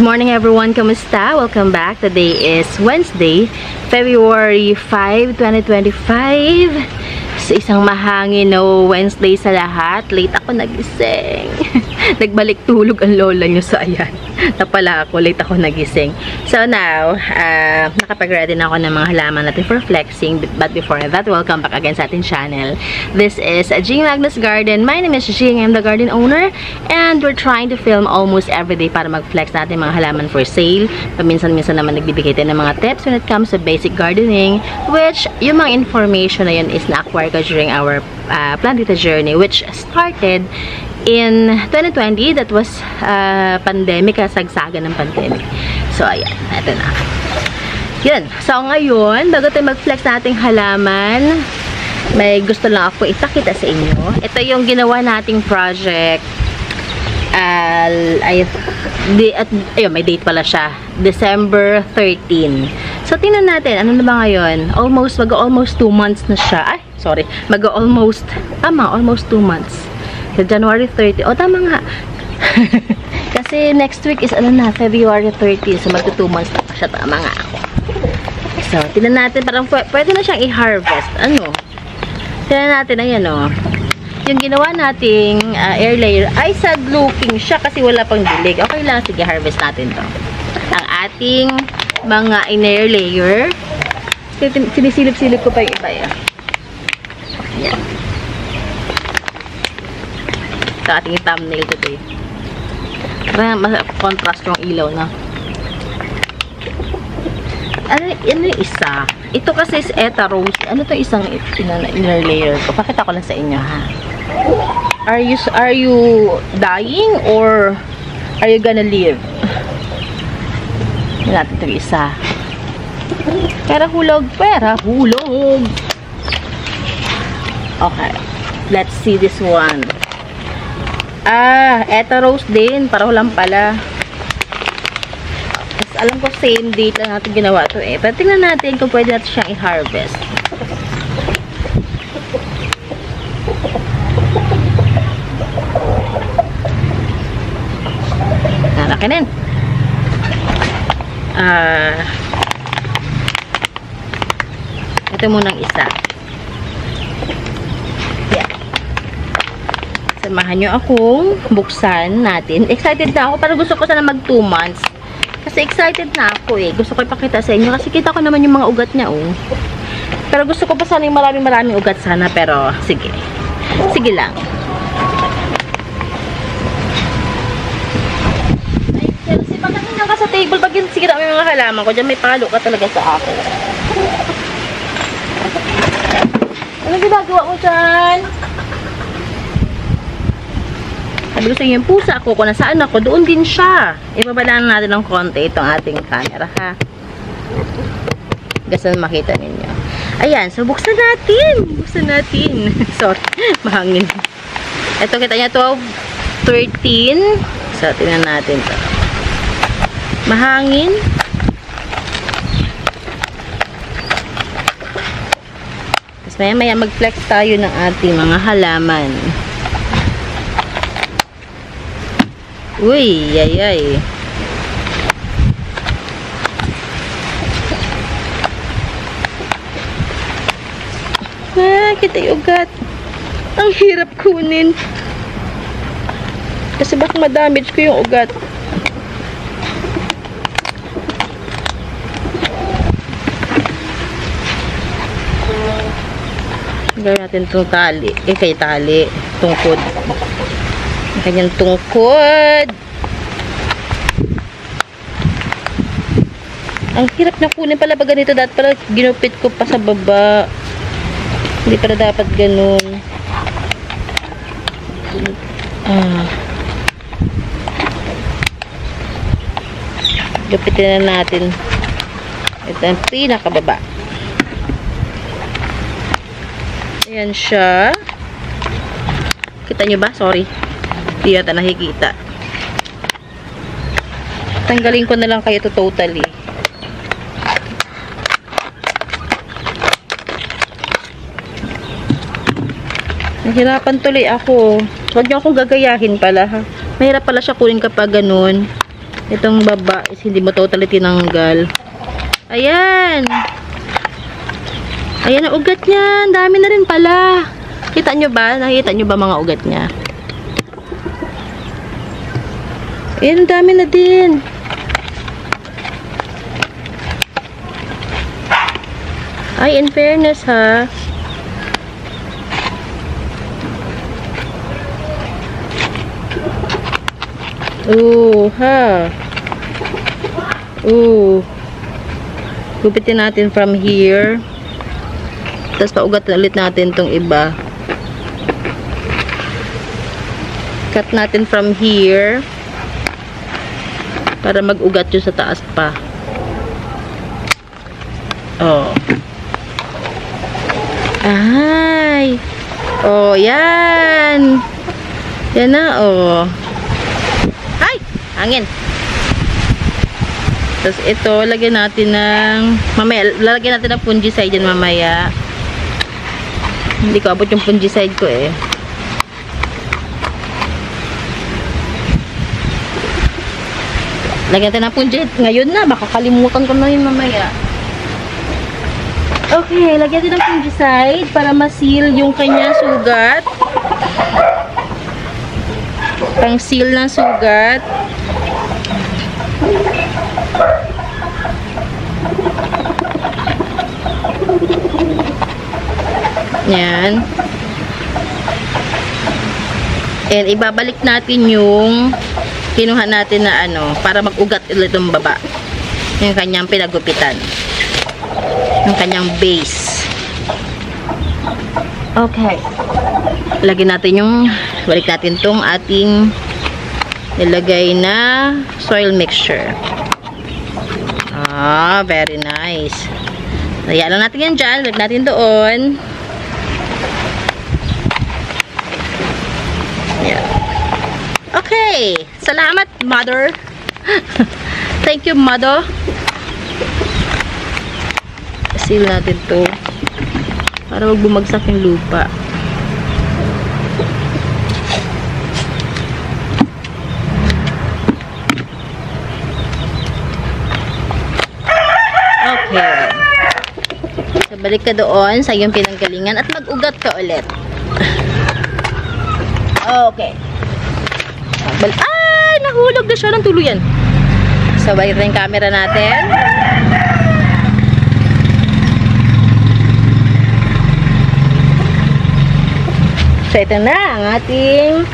morning everyone, kamusta? Welcome back. Today is Wednesday, February 5, 2025. Sa isang mahangin na Wednesday sa lahat, late ako nagising. Nagbalik tulog ang lola nyo, so ayan. Napala ako, late ako nagising. So now, nakapag-ready na ako ng mga halaman natin for flexing. But before that, welcome back again sa ating channel. This is Jing Magnus Garden. My name is Jing, I'm the garden owner. And we're trying to film almost every day para mag-flex natin mga halaman for sale. Paminsan-minsan naman nagbibigay tayo ng mga tips when it comes to basic gardening. Which, yung mga information na yun is na-acquire ko during our Plantita journey, which started in 2020. That was pandemic, kasagsagan ng pandemic. So, ayan. Ito na. Yun. So, ngayon, bago tayo mag-flex nating halaman, may gusto lang ako ipakita sa inyo. Ito yung ginawa nating project. May date pala siya. December 13. So, tingnan natin. Ano na ba ngayon? Almost 2 months na siya. Ay, sorry. Almost 2 months. So, January 30. O, tama nga. Kasi next week is, February 30. So, mag 2 months na pa siya. Tama nga ako. So, tingnan natin. Parang pwede na siyang i-harvest. Tingnan natin. Ayan, yung ginawa nating air layer ay sad looking siya kasi wala pang dilig. Okay lang, sige, harvest natin to. Ang ating mga air layer. Sinisilip-silip ko pa yung iba yan. Ayan. Ito ating thumbnail today. Parang contrast yung ilaw na. Ano yung isa? Ito kasi is Eta Rose. Ano to isang inner layer ko? Pakita ko lang sa inyo, ha? Are you dying or are you gonna live? Hindi natin ito isa. Pera hulog. Okay. Let's see this one. Eta Rose din. Paraho lang pala. Alam ko same date lang natin ginawa to eh. Pero tingnan natin kung pwede natin siyang i-harvest. Nakakinin. Ito munang isa. Yeah. Samahan nyo akong buksan natin. Excited na ako. Parang gusto ko sana mag 2 months. Kasi excited na ako eh. Gusto ko ipakita sa inyo. Kasi kita ko naman yung mga ugat niya Pero gusto ko pa sana yung maraming ugat sana. Pero sige. Sige lang. Ay, Chelsea, pagkakinan ka sa table. Pag yung sige na may mga halaman ko. Diyan may palo ka talaga sa akin. Ano ginagawa mo dyan? Sabi ko sa inyo, yung pusa ko, kung nasaan ako, doon din siya. Ibabalaan natin ng konti itong ating camera, ha? Gusto na makita ninyo. Ayan, so buksan natin. Sorry, mahangin. Ito, kita niya, 12, 13. So, tingnan natin ito. Mahangin. Tapos maya mag-flex tayo ng ating mga halaman. Uy, yay. Kita yung ugat. Ang hirap kunin. Kasi baka ma-damage ko yung ugat. Gawin natin itong tali. Tali. Tungkod. Kanyang tungkod. Ang hirap na kunin pala pag ganito. Dapat pala ginupit ko pa sa baba. Hindi pala dapat ganun. Gupitin na natin. Ito ang pinakababa. Ayan siya. Kita nyo ba? Sorry. Hindi yata nakikita. Tanggalin ko na lang kayo to totally. Nahirapan tuloy ako. Huwag niyo akong gagayahin pala, ha. Mahirap pala siya kunin kapag ganun. Itong baba is hindi mo totally tinanggal. Ayan. Ayan ang ugat niya. Dami na rin pala. Kita nyo ba? Nakita nyo ba mga ugat niya? Ayan, dami na din. Ay, in fairness ha. Ooh, ha. Ooh. Gupitin natin from here. Tapos paugat ulit natin tong iba. Cut natin from here. Para mag-ugat yung sa taas pa. Oh. Ay. Oh, yan. Yan na, oh. Ay! Hangin. Tapos ito, lagyan natin ng mamaya, lalagyan natin ng fungicide yan mamaya. Hindi ko abot yung fungicide ko eh. Lagyan natin ng fungicide. Ngayon na, baka kalimutan ko na yun mamaya. Okay, lagyan natin ng fungicide para ma-seal yung kanya sugat. Pang-seal ng sugat. Yan. And ibabalik natin yung kinuha natin na ano, para mag-ugat ulit yung baba. Yung kanyang pinagupitan. Yung kanyang base. Okay. Lagyan natin yung, balik natin tong ating nilagay na soil mixture. Ah, very nice. Lagyan lang natin yan dyan. Lagyan natin doon. Yeah. Okay. Salamat, mother. Thank you, mother. Seal natin to para wag bumagsak yung lupa. Okay. So, balik ka doon sa iyong pinanggalingan at mag-ugat ka ulit. Okay. Ay! Nahulog na siya ng tuluyan. So, balik na yung camera natin. So, ito na ang ating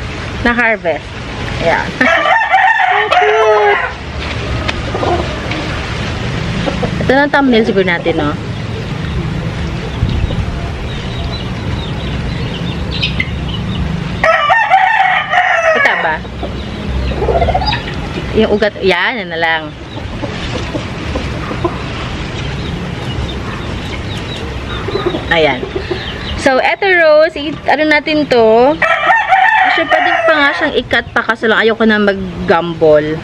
na-harvest. Ayan. Ito na ang thumbnail siguro natin, no? Kita ba? Yung ugat, yan na lang. Ayan. So, eto Rose, ano natin to? Actually, pwede pa nga siyang ikat pa kasi lang ayoko na mag-gumball.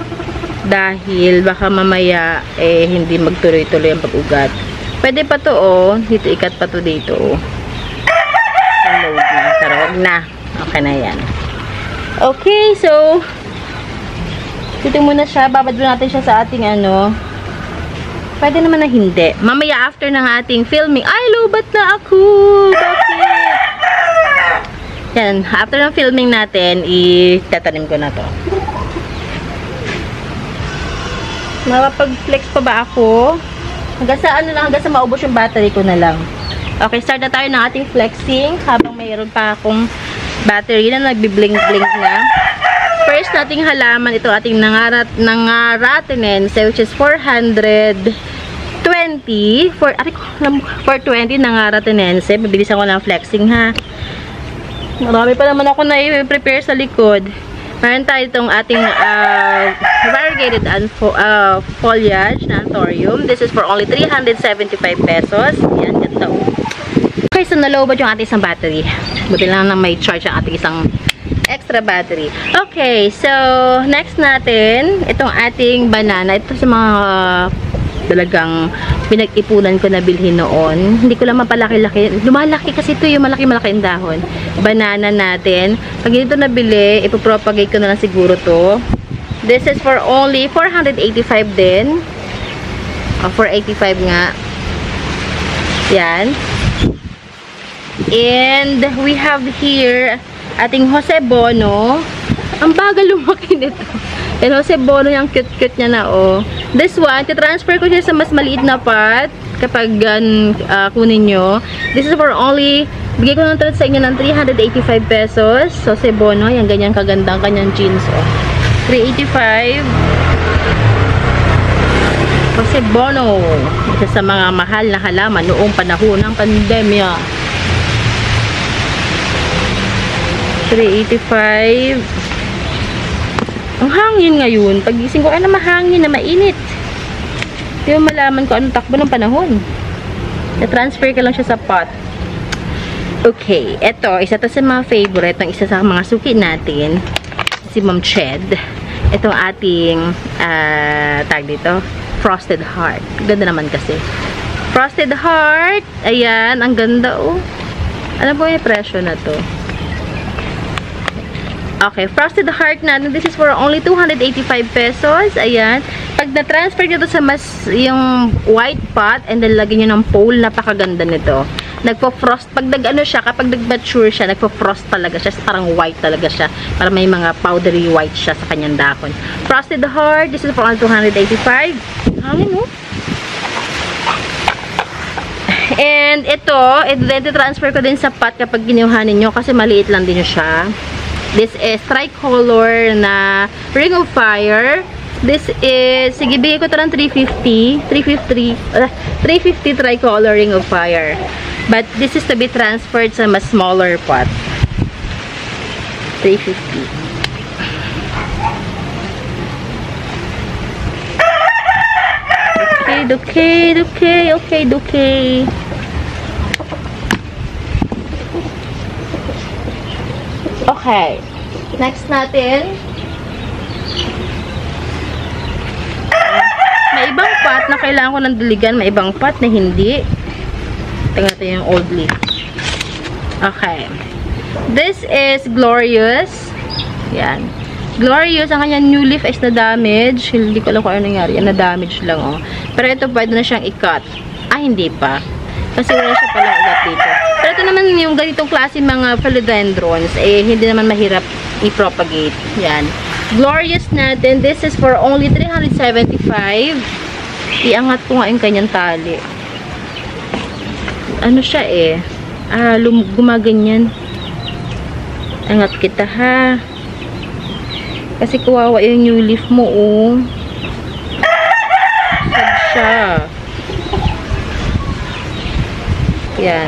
Dahil baka mamaya, hindi magtuloy-tuloy ang pag-ugat. Pwede pa to, oh. Dito, ikat pa to dito, oh. Load na. Pero, wag na. Okay na yan. Okay, so, dito muna siya. Babad natin siya sa ating, ano. Pwede naman na hindi. Mamaya after ng ating filming. Ay, lubat na ako! Bakit? Yan. After ng filming natin, itatanim ko na to. Mapapag-flex pa ba ako? Hanggang sa ano lang, hanggang sa maubos yung battery ko na lang. Okay, start na tayo ng ating flexing habang mayroon pa akong battery na nagbi-blink-blink na. First nating halaman, ito ating nangaratinen, which is 420 nangaratinen. Mabilisan ko ng flexing ha. Marami pa naman ako na i-prepare sa likod. Meron tayo itong ating variegated foliage na anthurium. This is for only 375 pesos. Yan, ganda. Okay, so nalobad yung ating isang battery. Buti lang na may charge ang ating isang extra battery. Okay, so next natin, itong ating banana. Ito sa mga talagang pinag-ipunan ko na bilhin noon. Hindi ko lang mapalaki-laki. Lumalaki kasi ito yung malaki-malaki ang dahon. Banana natin. Pag ito nabili, ipopropagate ko na lang siguro to. This is for only 485 din. 485 nga. Yan. And we have here ating Jose Bono. Ang bagal lumaki nito. And Jose Bono, yung cute-cute niya na, oh. This one, transfer ko siya sa mas maliit na pot kapag kunin nyo. This is for only, bigay ko ng trade sa inyo ng 385 pesos. Jose Bono, yung ganyan kagandang kanyang jeans, oh. 385. Jose Bono, isa sa mga mahal na halaman noong panahon ng pandemya. 385. Ang hangin ngayon. Pagising ko, na mahangin na mainit. Hindi mo malaman ko anong takbo ng panahon. Na-transfer ka lang siya sa pot. Okay. Ito, isa to sa mga favorite. Ang isa sa mga suki natin. Si Ma'am Ched. Itong ating tag dito. Frosted Heart. Ganda naman kasi. Frosted Heart. Ayan. Ang ganda, oh. Ano po yung presyo na to? Okay, Frosted Heart natin. This is for only 285 pesos. Ayan. Pag na-transfer nyo to sa mas yung white pot and then lagyan nyo ng pole, napakaganda nito. Nagpo-frost. Pag nag-ano siya, kapag nag-mature siya, nagpo-frost talaga siya. Parang white talaga siya. Para may mga powdery white siya sa kanyang dahon. Frosted Heart. This is for only 285. Hangin, no? And ito, transfer ko din sa pot kapag ginuhanin nyo kasi maliit lang din siya. This is tricolor na Ring of Fire. This is, sige, bigay ko ito ng 350 tricolor Ring of Fire. But this is to be transferred sa mas smaller pot. 350. Okay. Okay. Next natin. May ibang pot na kailangan ko ng diligan. May ibang pot na hindi. Tingnan natin yung old leaf. Okay. This is Glorious. Yan. Glorious. Ang kanyang new leaf is na-damage. Hindi ko alam kung ano nangyari. Na-damage lang, oh. Pero ito pwede na siyang i-cut. Hindi pa. Kasi wala siya palang ugat dito. Pero ito naman yung ganitong klase mga philodendrons, hindi naman mahirap i-propagate. Yan. Glorious natin. This is for only 375. Iangat ko nga yung kanyang tali. Ano siya gumaganyan. Angat kita, ha. Kasi kawawa yung new leaf mo, oh. Sad siya. Yan.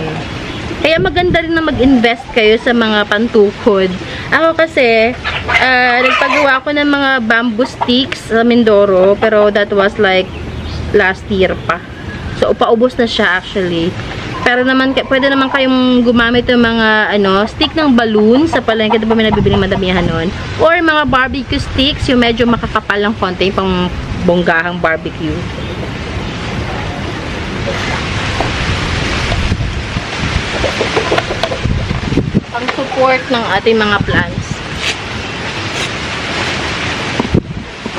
Kaya maganda rin na mag-invest kayo sa mga pantukod. Ako kasi, nagpagawa ko ng mga bamboo sticks sa Mindoro, pero that was like last year pa. So, paubos na siya actually. Pero naman, pwede naman kayong gumamit ng mga, stick ng balloon sa palengke. Ito pa may nabibili madamihan nun. Or mga barbecue sticks, yung medyo makakapal ng konti, pang bonggahang barbecue. Ang support ng ating mga plants.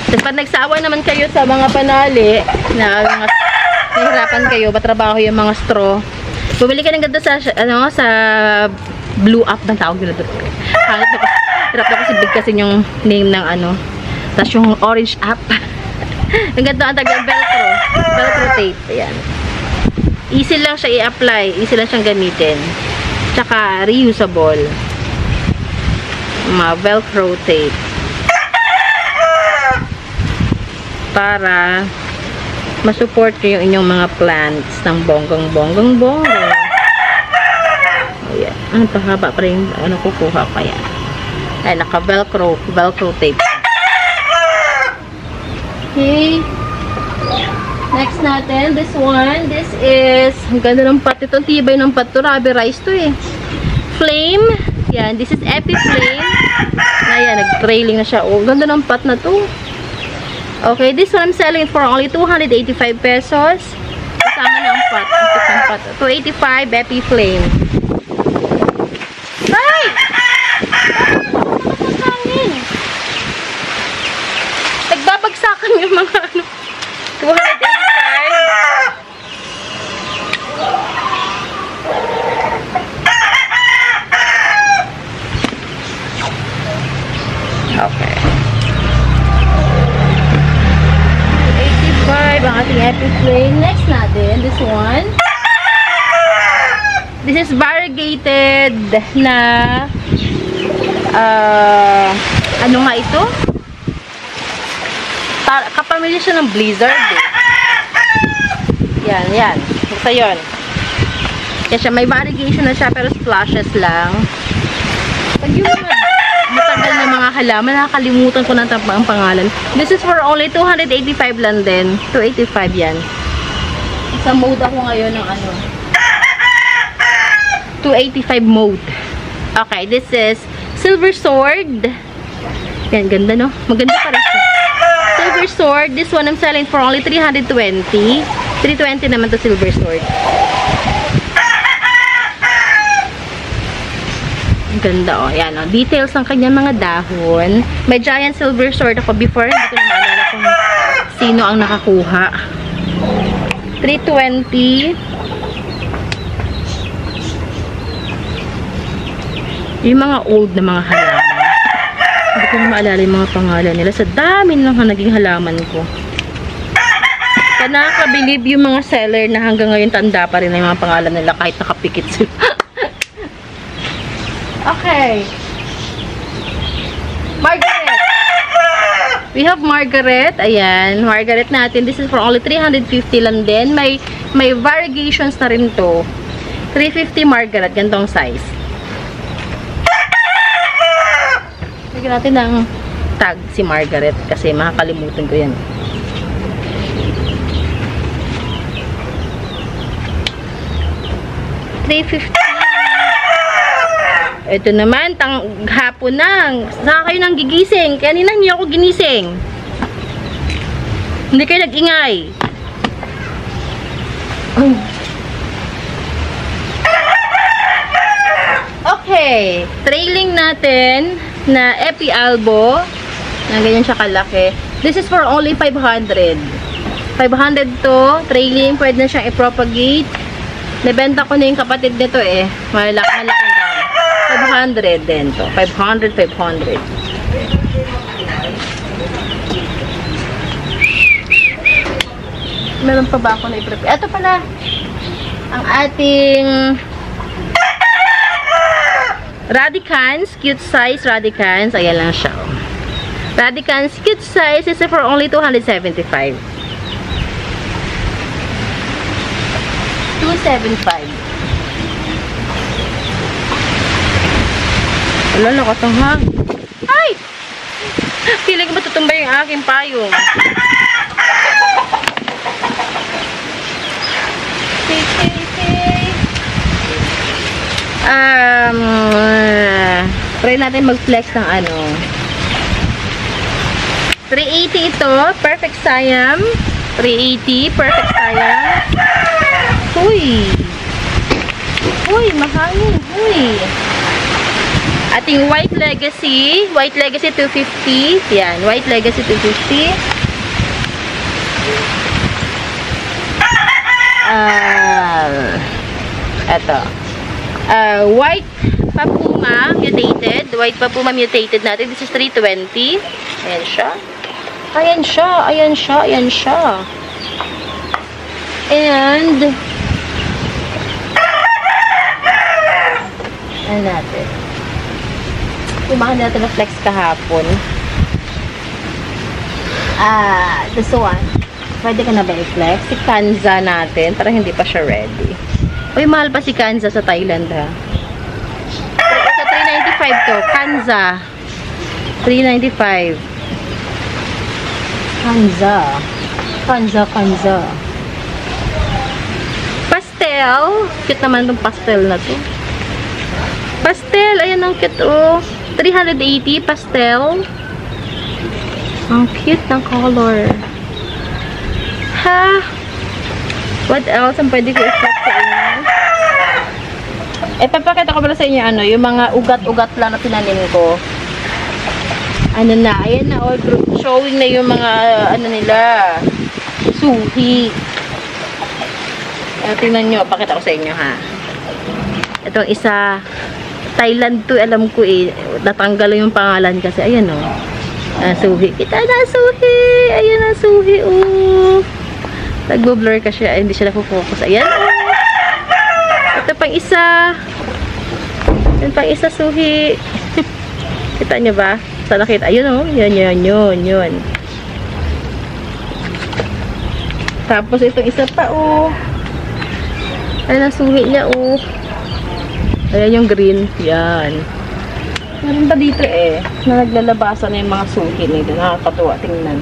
Tapos pag nagsawa naman kayo sa mga panali, na nahihirapan kayo, batrabaho yung mga straw, bumili ka ng ganda sa, sa blue up na tawag nila doon. Hirap na kasi bigkasin yung name ng tapos yung orange up. Ang ganda ang tagal, velcro tape. Ayan. Easy lang siya i-apply, easy lang siyang gamitin. Tsaka reusable. Mga velcro tape. Para masupport nyo yung inyong mga plants ng bonggang-bonggang-bonggang. Ayan. Ano to, haba pa rin. Kukuha pa yan. Ay, naka-velcro tape. Okay. Next natin, this one. This is, ang ganda ng pot. Ito, tibay ng pot to. Rabi rice to eh. Flame. Yan. This is Epi Flame. Ayan, nag-trailing na siya. Oh, ganda ng pot na to. Okay, this one I'm selling it for only 285 pesos. Kasama na ang pot. Ang pot. 285 Epi Flame. Ay! ating epic flame. Next natin, this one. This is variegated na ano nga ito? Kapamilya siya ng Blizzard eh. Yan. Basta yun. Kaya siya, may variegation na siya pero splashes lang. Pag yung mga matagal na mga halaman, nakakalimutan ko na ang pangalan. This is for only 285 lang din. 285 yan. Sa mode ako ngayon ng ano. 285 mode. Okay, this is Silver Sword. Yan, ganda no? Maganda pa rin siya. Silver Sword. This one I'm selling for only 320. 320 naman to Silver Sword. Ganda oh. Yan oh. Details ng kanyang mga dahon. May giant Silver Sword ako before. Hindi ko na maalala kung sino ang nakakuha. 320. Yung mga old na mga halaman. Hindi ko na maalala yung mga pangalan nila. Sa dami lang naging halaman ko. Kaya nakakabilib yung mga seller na hanggang ngayon tanda pa rin yung mga pangalan nila kahit nakapikit sila. Okay. Margaret. We have Margaret. Ayan. Margaret natin. This is for only 350 lang din. May variegations na rin to. 350 Margaret. Gantong size. Lagyan natin ng tag si Margaret kasi makakalimutan ko yan. $350. Ito naman, hapon na. Saka kayo nang gigising. Kanina hindi ako ginising. Hindi kayo nag-ingay. Okay. Trailing natin na Epi Albo. Na ganyan siya kalaki. This is for only 500. 500 to. Trailing. Pwede na siyang i-propagate. Nabenta ko na yung kapatid nito eh. Malaking daw. 500 din to. 500. Meron pa ba ako na i-prepare? Ito pala. Ang ating Radicans. Cute size Radicans. Ayan lang siya. Radicans. Cute size is for only 275. 275. Wala, nakatanghang. Ay! Feeling ko matutumba yung aking payong. Try natin mag-flex ng ano. 380 ito. Perfect Siam. 380. Perfect Siam. Uy! Uy, mahangin. Uy! Ating White Legacy. White Legacy 250. Yan. White Legacy 250. Ito. White Papuma Mutated. White Papuma Mutated natin. This is 320. Ayan siya. Ayan siya. Ayan siya. Ayan siya. And ano natin? Kumahan natin na flex kahapon. This one. Pwede ka na ba i-flex? Si Kanza natin. Parang hindi pa siya ready. Uy, mahal pa si Kanza sa Thailand ha. Ito, 395 to. Kanza. 395. Kanza. Pastel. Cute naman itong pastel na to. Pastel. Ayan ang cute oh. 380 pastel. Ang cute ng color. Ha? What else ang pwede ko i-flex sa inyo? Papakita ko pala sa inyo ano, yung mga ugat-ugat lang na tinanim ko. Ano na, ayan na, all showing na yung mga ano nila, suhi. Tingnan nyo, pakita ko sa inyo ha. Itong isa, Thailand to, alam ko eh, natanggal yung pangalan kasi, ayan o. Suhi. Kita na, suhi. Ayan na, suhi oh. Nagbo-blur ka siya. Ay, hindi siya nafo-focus. Ayan. Ito pang isa. Yan pang isa, suhi. Kita niyo ba? Saan nakita? Ayun, oh. Yun. Tapos, itong isa pa, oh. Ayan ang suhi niya, oh. Ayan yung green. Yan. Meron pa dito, na naglalabasan na yung mga suhi nito. Nakakatuwa, tingnan.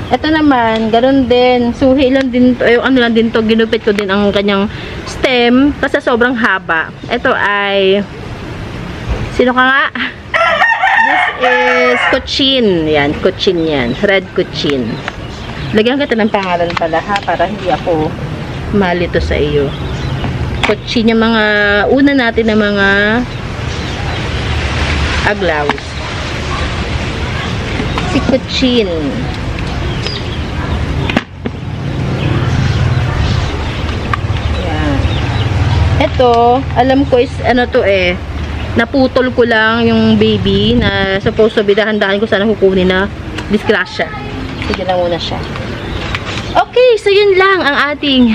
Ito naman, ganun din. Suhi lang din to. Ano lang din to, ginupit ko din ang kanyang stem kasi sobrang haba. Ito ay sino ka nga? This is cochin. Yan, cochin yan. Red cochin. Lagyan kita ng pangalan pala ha, para hindi ako malito sa iyo. Cochin yung mga una natin na mga aglaws. Si cochin. Ito, alam ko is ano to naputol ko lang yung baby na supposed to be dahan-dahan ko sana kukunin na disgrasya. Sige na muna siya. Okay, so yun lang ang ating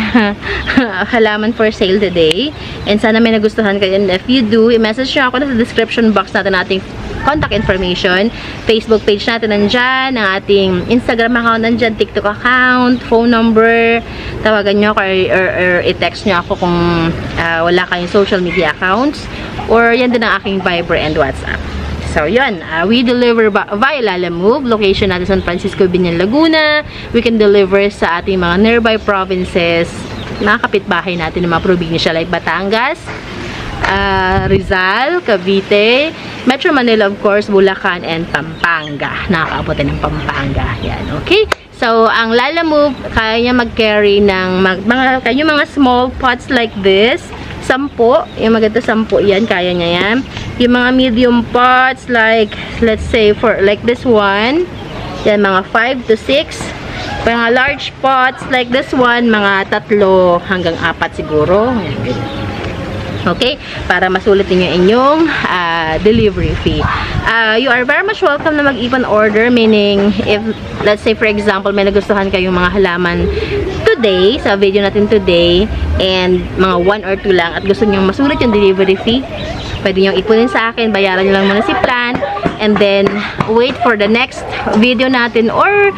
halaman for sale today. And sana may nagustuhan kayo. And if you do, i-message nyo ako sa description box natin ating contact information. Facebook page natin nandyan, ang ating Instagram account nandyan, TikTok account, phone number, tawagan nyo ako or i-text nyo ako kung wala kayong social media accounts, or yan din ang aking Viber and WhatsApp. So, yun. We deliver via Lalamove. Location natin San Francisco, Binyan, Laguna. We can deliver sa ating mga nearby provinces, mga kapitbahay natin ng mga probinsya like Batangas, Rizal, Cavite, Metro Manila, of course, Bulacan, and Pampanga. Nakakaabutin ng Pampanga. Yan, okay? So, ang Lalamove, kaya niya mag-carry ng mga small pots like this. 10. Yung maganda 10 yan. Kaya niya yan. Yung mga medium pots like, let's say, for like this one. Yan, mga 5 to 6. Mga large pots like this one, mga 3 hanggang 4 siguro. Okay? Para masulit niyo inyong delivery fee. You are very much welcome na mag-even order. Meaning, if, let's say, for example, may nagustuhan kayong mga halaman today, sa video natin today, and mga 1 or 2 lang, at gusto nyo masulit yung delivery fee, pwede nyo ipunin sa akin, bayaran nyo lang muna si Plan, and then, wait for the next video natin, or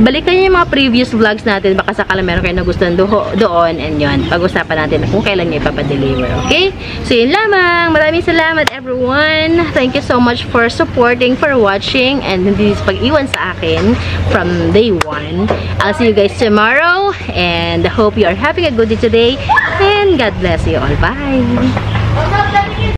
balikan nyo yung mga previous vlogs natin, baka sakala meron kayo nagustuhan doon, and yun, pag-usapan natin kung kailan nyo ipapadeliver, okay? So, yun lamang. Maraming salamat, everyone. Thank you so much for supporting, for watching, and hindi pag-iwan sa akin from day 1. I'll see you guys tomorrow, and I hope you are having a good day today, and God bless you all. Bye!